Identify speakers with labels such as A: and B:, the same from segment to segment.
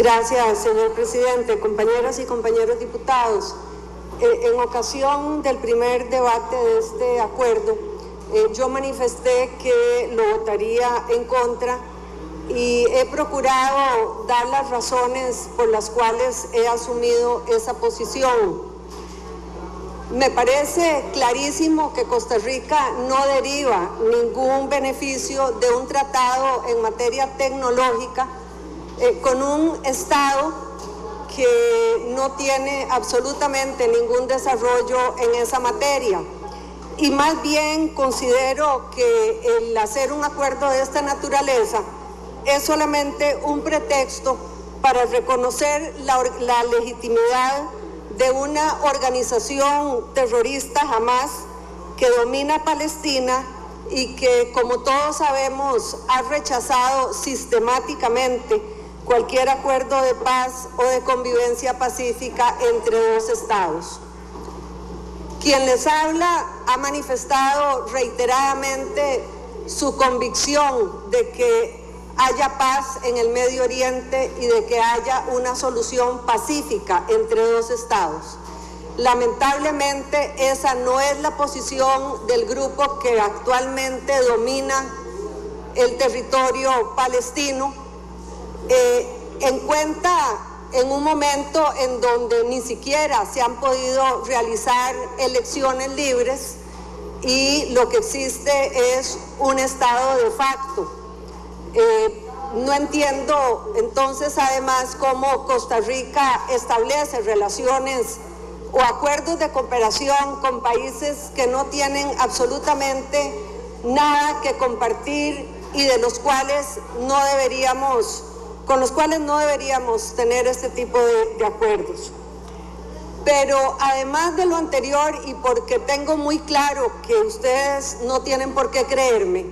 A: Gracias, señor presidente. Compañeras y compañeros diputados, en ocasión del primer debate de este acuerdo, yo manifesté que lo votaría en contra y he procurado dar las razones por las cuales he asumido esa posición. Me parece clarísimo que Costa Rica no deriva ningún beneficio de un tratado en materia tecnológica con un Estado que no tiene absolutamente ningún desarrollo en esa materia. Y más bien considero que el hacer un acuerdo de esta naturaleza es solamente un pretexto para reconocer la legitimidad de una organización terrorista Hamas que domina Palestina y que, como todos sabemos, ha rechazado sistemáticamente cualquier acuerdo de paz o de convivencia pacífica entre dos estados. Quien les habla ha manifestado reiteradamente su convicción de que haya paz en el Medio Oriente y de que haya una solución pacífica entre dos estados. Lamentablemente, esa no es la posición del grupo que actualmente domina el territorio palestino. En un momento en donde ni siquiera se han podido realizar elecciones libres y lo que existe es un estado de facto. No entiendo entonces además cómo Costa Rica establece relaciones o acuerdos de cooperación con países que no tienen absolutamente nada que compartir y con los cuales no deberíamos tener este tipo de acuerdos. Pero además de lo anterior, y porque tengo muy claro que ustedes no tienen por qué creerme,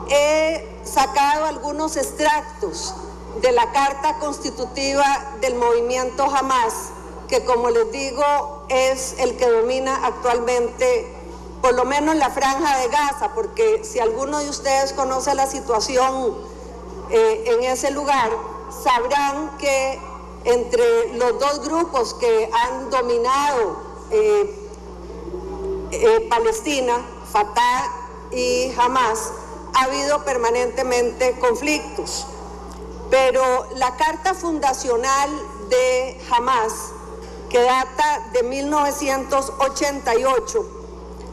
A: he sacado algunos extractos de la Carta Constitutiva del movimiento Hamas, que, como les digo, es el que domina actualmente, por lo menos la Franja de Gaza, porque si alguno de ustedes conoce la situación en ese lugar, sabrán que entre los dos grupos que han dominado Palestina, Fatah y Hamas, ha habido permanentemente conflictos. Pero la carta fundacional de Hamas, que data de 1988,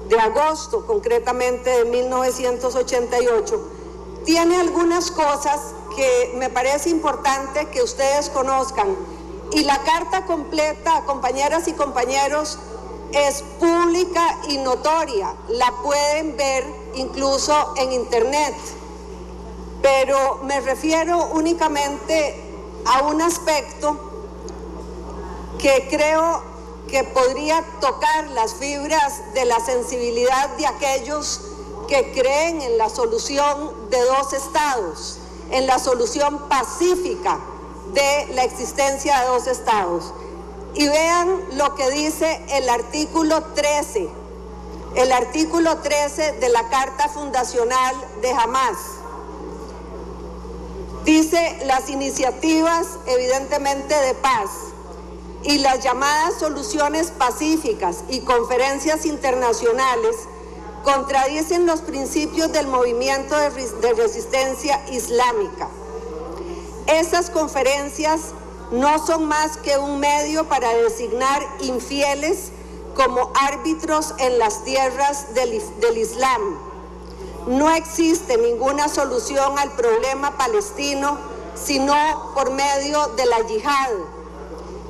A: de agosto concretamente de 1988, tiene algunas cosas que me parece importante que ustedes conozcan. Y la carta completa, compañeras y compañeros, es pública y notoria. La pueden ver incluso en internet. Pero me refiero únicamente a un aspecto que creo que podría tocar las fibras de la sensibilidad de aquellos que creen en la solución de dos estados, en la solución pacífica de la existencia de dos estados. Y vean lo que dice el artículo 13 de la Carta Fundacional de Hamas. Dice: las iniciativas evidentemente de paz y las llamadas soluciones pacíficas y conferencias internacionales contradicen los principios del movimiento de resistencia islámica. Esas conferencias no son más que un medio para designar infieles como árbitros en las tierras del Islam. No existe ninguna solución al problema palestino sino por medio de la yihad.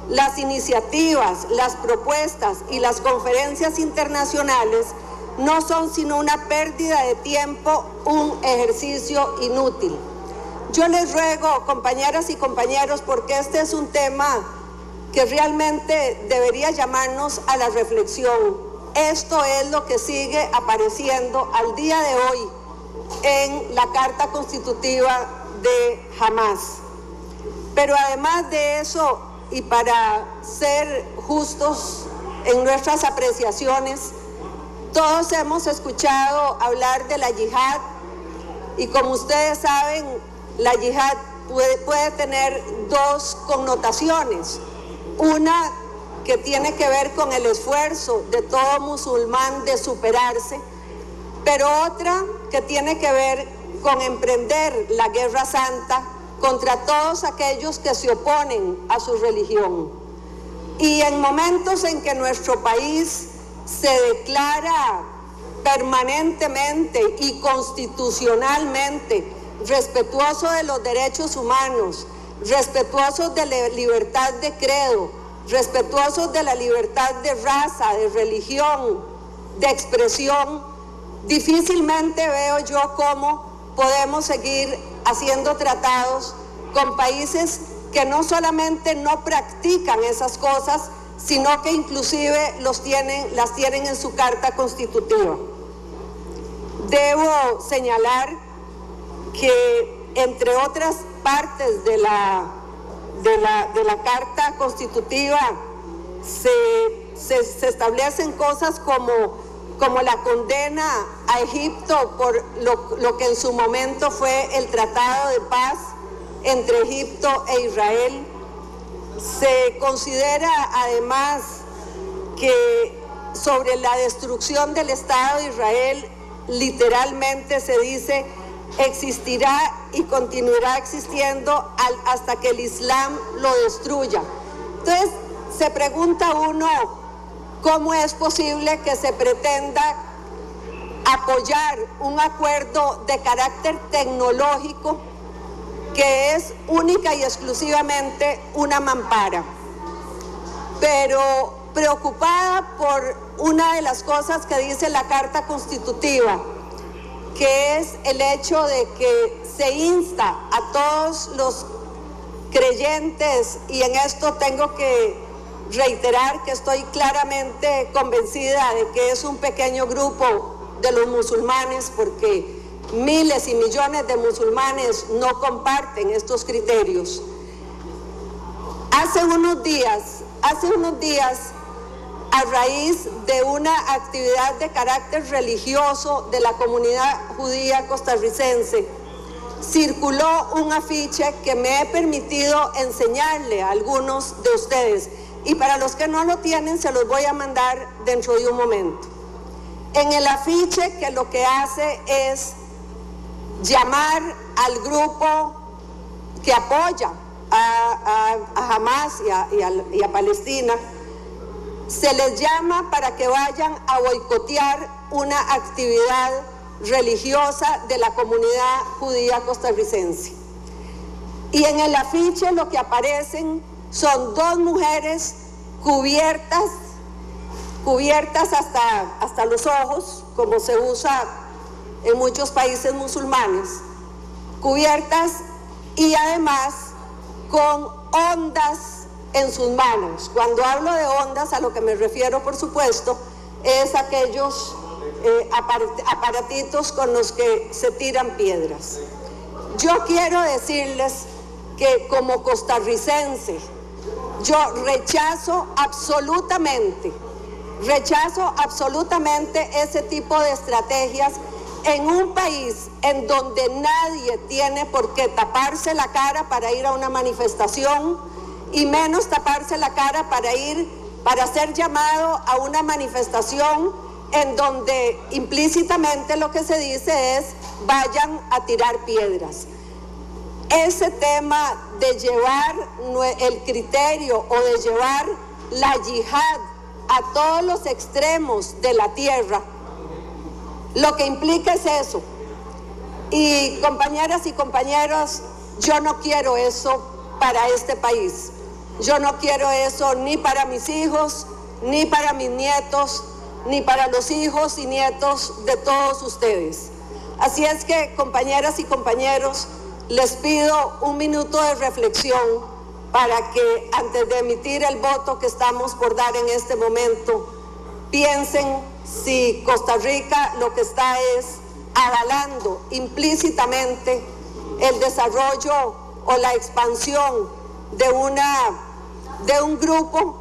A: Las iniciativas, las propuestas y las conferencias internacionales no son sino una pérdida de tiempo, un ejercicio inútil. Yo les ruego, compañeras y compañeros, porque este es un tema que realmente debería llamarnos a la reflexión. Esto es lo que sigue apareciendo al día de hoy en la Carta Constitutiva de Hamas. Pero además de eso, y para ser justos en nuestras apreciaciones, todos hemos escuchado hablar de la yihad y, como ustedes saben, la yihad puede tener dos connotaciones. Una que tiene que ver con el esfuerzo de todo musulmán de superarse, pero otra que tiene que ver con emprender la guerra santa contra todos aquellos que se oponen a su religión. Y en momentos en que nuestro país se declara permanentemente y constitucionalmente respetuoso de los derechos humanos, respetuosos de la libertad de credo, respetuosos de la libertad de raza, de religión, de expresión, difícilmente veo yo cómo podemos seguir haciendo tratados con países que no solamente no practican esas cosas, sino que inclusive las tienen en su carta constitutiva. Debo señalar que entre otras partes de la carta constitutiva se establecen cosas como la condena a Egipto por lo que en su momento fue el Tratado de Paz entre Egipto e Israel. Se considera además que sobre la destrucción del Estado de Israel, literalmente se dice, existirá y continuará existiendo hasta que el Islam lo destruya. Entonces, se pregunta uno, ¿cómo es posible que se pretenda apoyar un acuerdo de carácter tecnológico que es única y exclusivamente una mampara? Pero preocupada por una de las cosas que dice la Carta Constitutiva, que es el hecho de que se insta a todos los creyentes, y en esto tengo que reiterar que estoy claramente convencida de que es un pequeño grupo de los musulmanes, porque miles y millones de musulmanes no comparten estos criterios. Hace unos días, a raíz de una actividad de carácter religioso de la comunidad judía costarricense, circuló un afiche que me he permitido enseñarle a algunos de ustedes, y para los que no lo tienen se los voy a mandar dentro de un momento. En el afiche, que lo que hace es llamar al grupo que apoya a Hamas y a Palestina, se les llama para que vayan a boicotear una actividad religiosa de la comunidad judía costarricense. Y en el afiche lo que aparecen son dos mujeres cubiertas hasta los ojos, como se usa en muchos países musulmanes, cubiertas y además con ondas en sus manos. Cuando hablo de ondas, a lo que me refiero, por supuesto, es aquellos aparatitos con los que se tiran piedras. Yo quiero decirles que como costarricense, yo rechazo absolutamente ese tipo de estrategias en un país en donde nadie tiene por qué taparse la cara para ir a una manifestación, y menos taparse la cara para ser llamado a una manifestación en donde implícitamente lo que se dice es vayan a tirar piedras. Ese tema de llevar el criterio o de llevar la yihad a todos los extremos de la tierra, lo que implica es eso. Y compañeras y compañeros, yo no quiero eso para este país. Yo no quiero eso ni para mis hijos, ni para mis nietos, ni para los hijos y nietos de todos ustedes. Así es que, compañeras y compañeros, les pido un minuto de reflexión para que antes de emitir el voto que estamos por dar en este momento, piensen si Costa Rica lo que está es avalando implícitamente el desarrollo o la expansión de un grupo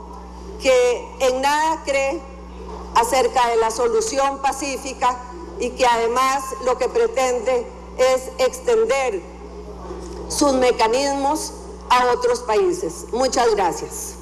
A: que en nada cree acerca de la solución pacífica y que además lo que pretende es extender sus mecanismos a otros países. Muchas gracias.